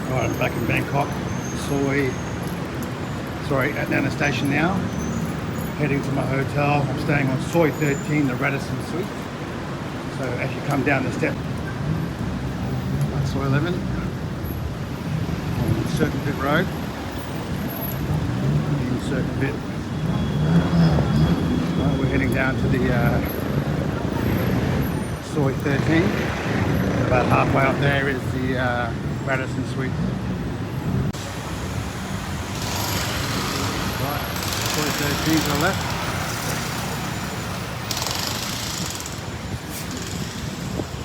Right, I'm back in Bangkok, at Nana Station now, heading to my hotel. I'm staying on Soi 13, the Radisson Suites. So as you come down the step, Soi 11, on Circumvit Road, in Circumvit. Right, we're heading down to the Soi 13. About halfway up there is the Radisson Suites. Right, Soi 13 to the left.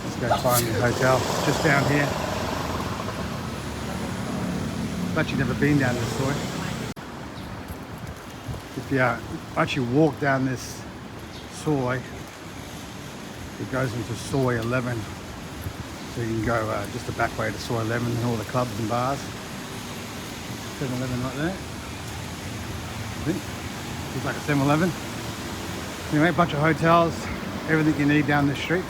Let's go find the hotel just down here. I've actually never been down this Soi. If you actually walk down this Soi, it goes into Soi 11. So you can go just the back way to Soi 11 and all the clubs and bars. 7-Eleven right there. I think. Looks like a 7-Eleven. Anyway, a bunch of hotels, everything you need down this street.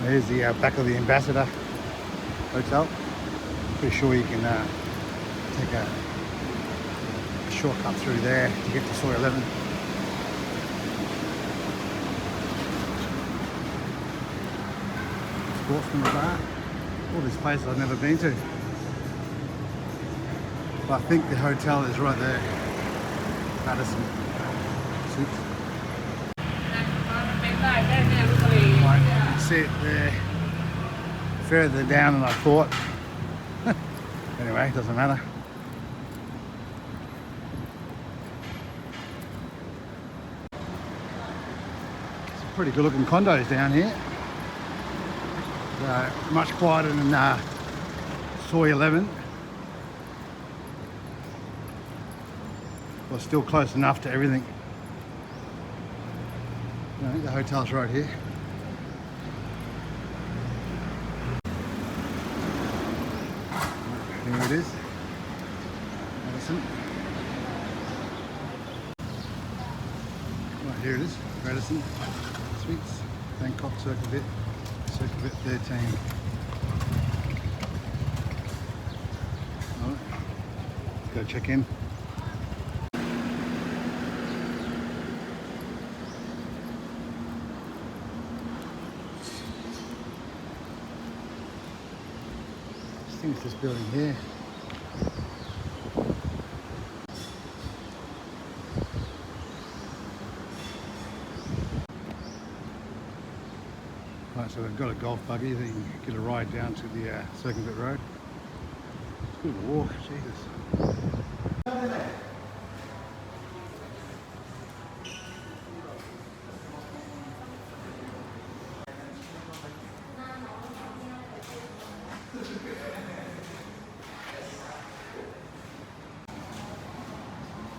Here's the back of the Ambassador Hotel. Pretty sure you can take a shortcut through there to get to Soi 11. Sportsman Bar. All these places I've never been to. But I think the hotel is right there. Radisson Suites. See it there further down than I thought. Anyway, doesn't matter. Some pretty good looking condos down here. Much quieter than Soi 11. Well, still close enough to everything. I think the hotel's right here. Here it is, Radisson. Right, here it is, Radisson Suites, Bangkok, Circumvit 13. All right, let's go check in. I think it's this building here. Right, so they've got a golf buggy that you can get a ride down to the Circumvit Road. It's a good walk, Jesus.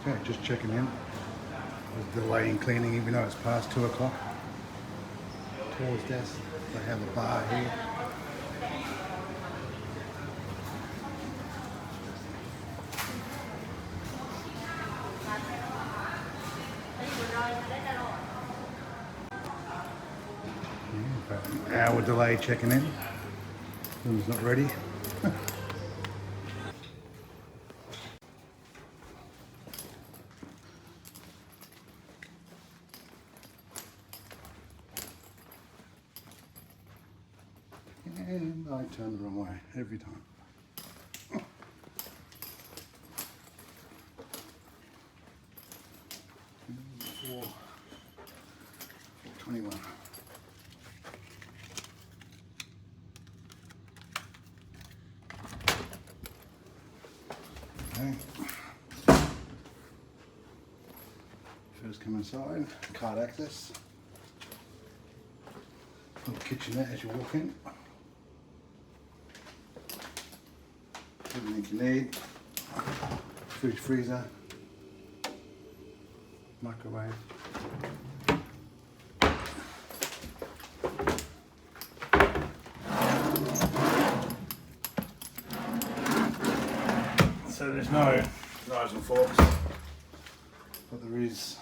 Okay, just checking in. There's a delay in cleaning even though it's past 2 o'clock. Tours desk, they have a bar here. Yeah, about an hour delay checking in. Room's not ready. And I turn the wrong way every time. 4:21. Okay. First come inside, card access. Little kitchenette as you walk in. Everything you need. Fridge, freezer, microwave. So there's no knives and forks, but there is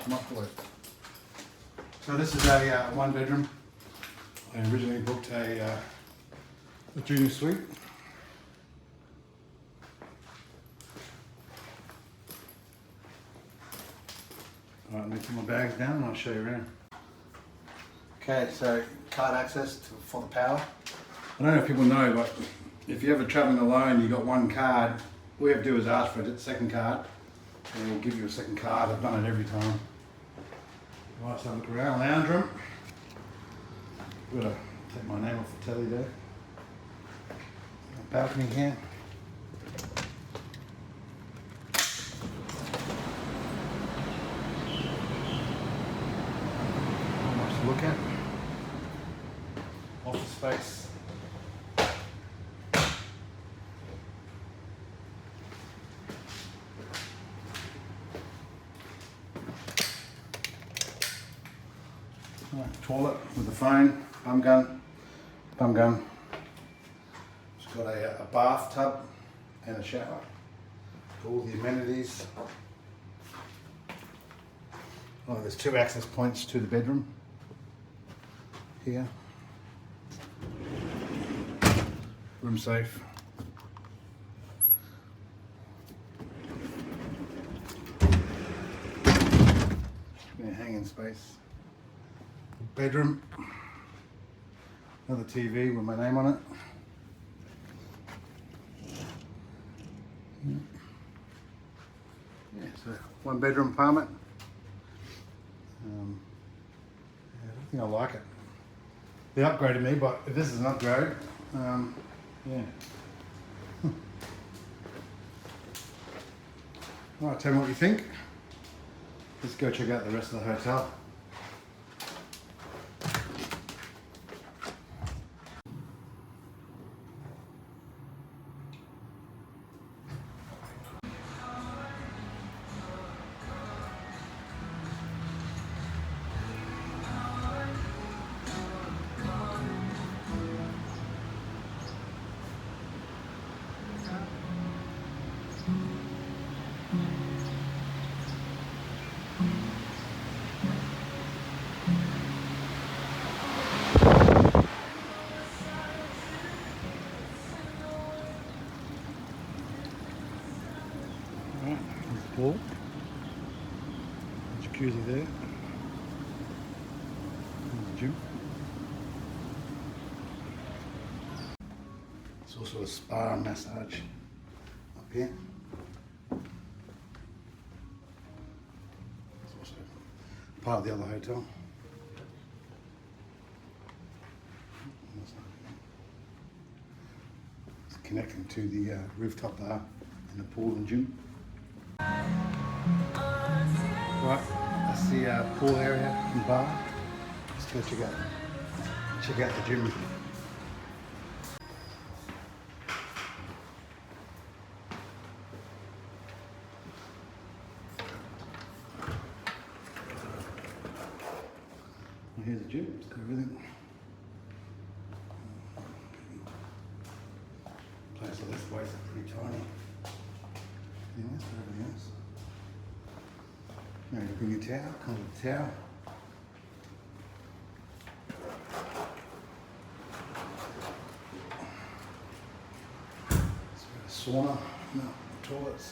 microwave. So this is a one bedroom. I originally booked a junior suite. Alright, let me put my bags down and I'll show you around. Okay, so card access for the power. I don't know if people know, but if you're ever travelling alone, you've got one card, all you have to do is ask for a second card, and we'll give you a second card. I've done it every time. Right, so look around, lounge room. I've got to take my name off the telly there. Balcony here. Not much to look at. Office space. Toilet with a phone, bum gun. It's got a bathtub and a shower. All the amenities. Oh, there's 2 access points to the bedroom here. Room safe. Hanging space. Bedroom, another TV with my name on it. Yeah, so 1 bedroom apartment. Yeah, I think I like it. They upgraded me, but if this is an upgrade, yeah. Alright, tell me what you think. Let's go check out the rest of the hotel. Pool, jacuzzi there, there's the gym. There's also a spa and massage up here. It's also part of the other hotel. It's connecting to the rooftop bar and the pool and gym. Right, that's the pool area and bar. Let's go check out the gym. Well, here's the gym, it's got everything. Place of this place is pretty tiny. Anything else for everything else? You bring your towel, comes with a towel. It's got a sauna, no, toilets.